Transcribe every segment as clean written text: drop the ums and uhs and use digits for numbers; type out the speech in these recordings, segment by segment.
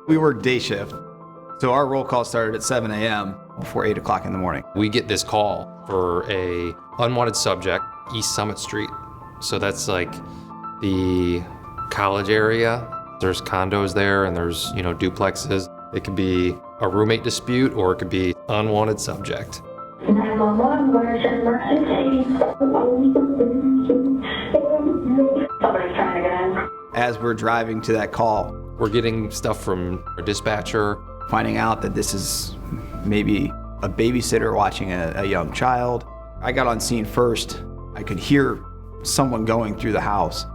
We work day shift, so our roll call started at 7 a.m. before 8 o'clock in the morning. We get this call for a unwanted subject, East Summit Street. So that's like the college area. There's condos there and there's, duplexes. It could be a roommate dispute or it could be unwanted subject. 911, where's your emergency? Somebody's trying to get in. As we're driving to that call, We're getting stuff from a dispatcher. finding out that this is maybe a babysitter watching a young child. I got on scene first. I could hear someone going through the house.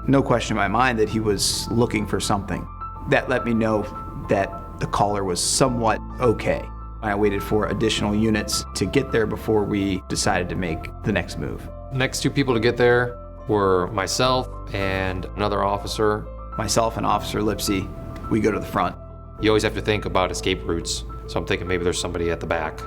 No question in my mind that he was looking for something. That let me know that the caller was somewhat okay. I waited for additional units to get there before we decided to make the next move. Next two people to get there were myself and another officer. Myself and Officer Lipsy, we go to the front. You always have to think about escape routes. So I'm thinking maybe there's somebody at the back.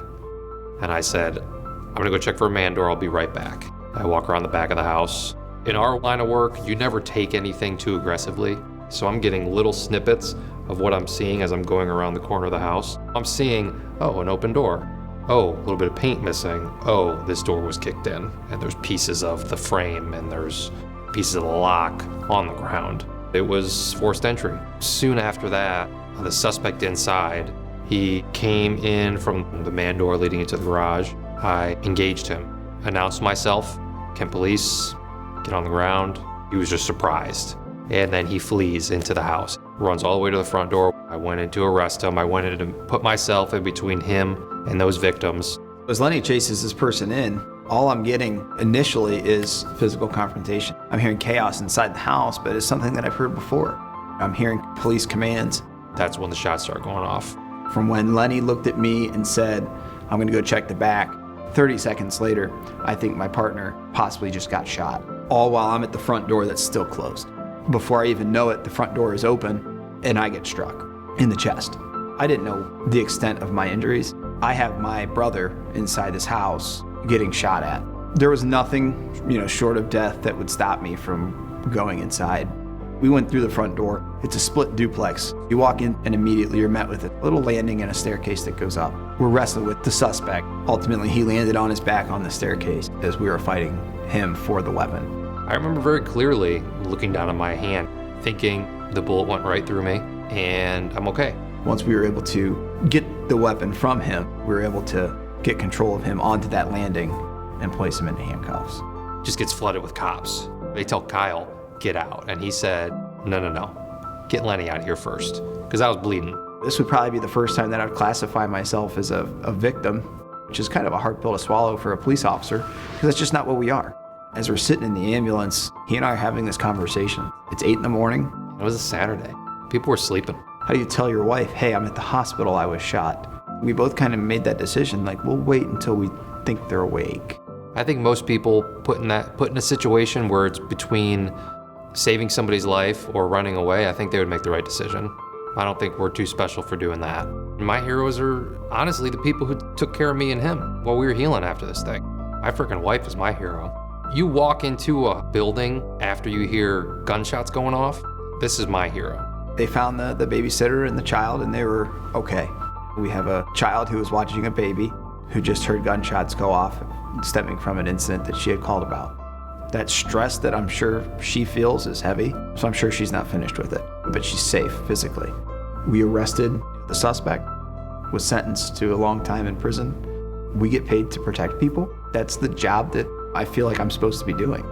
And I said, I'm gonna go check for a man door, I'll be right back. I walk around the back of the house. In our line of work, you never take anything too aggressively. So I'm getting little snippets of what I'm seeing as I'm going around the corner of the house. I'm seeing, an open door. Oh, a little bit of paint missing. Oh, this door was kicked in. And there's pieces of the frame and there's pieces of the lock on the ground. It was forced entry. Soon after that, the suspect inside, he came in from the man door leading into the garage. I engaged him, announced myself, Kent Police, get on the ground. He was just surprised. And then he flees into the house, runs all the way to the front door. I went in to arrest him. I went in to put myself in between him and those victims. As Lenny chases this person in, all I'm getting initially is physical confrontation. I'm hearing chaos inside the house, but it's something that I've heard before. I'm hearing police commands. That's when the shots start going off. From when Lenny looked at me and said, I'm gonna go check the back, 30 seconds later, I think my partner possibly just got shot. All while I'm at the front door that's still closed. Before I even know it, the front door is open and I get struck in the chest. I didn't know the extent of my injuries. I have my brother inside this house getting shot at. There was nothing, short of death that would stop me from going inside. We went through the front door. It's a split duplex. You walk in and immediately you're met with a little landing and a staircase that goes up. We're wrestling with the suspect. Ultimately, he landed on his back on the staircase as we were fighting him for the weapon. I remember very clearly looking down at my hand, thinking the bullet went right through me and I'm okay. Once we were able to get the weapon from him, we were able to get control of him onto that landing and place him into handcuffs. Just gets flooded with cops. They tell Kyle, get out. And he said, no, get Lenny out of here first, because I was bleeding. This would probably be the first time that I would classify myself as a victim, which is kind of a hard pill to swallow for a police officer, because that's just not what we are. As we're sitting in the ambulance, he and I are having this conversation. It's 8 a.m. It was a Saturday. People were sleeping. How do you tell your wife, hey, I'm at the hospital, I was shot? We both kind of made that decision, like, we'll wait until we think they're awake. I think most people put in a situation where it's between saving somebody's life or running away, I think they would make the right decision. I don't think we're too special for doing that. My heroes are honestly the people who took care of me and him while we were healing after this thing. My freaking wife is my hero. You walk into a building after you hear gunshots going off, this is my hero. They found the babysitter and the child and they were okay. We have a child who was watching a baby who just heard gunshots go off stemming from an incident that she had called about. That stress that I'm sure she feels is heavy, so I'm sure she's not finished with it, but she's safe physically. We arrested the suspect, was sentenced to a long time in prison. We get paid to protect people. That's the job that I feel like I'm supposed to be doing.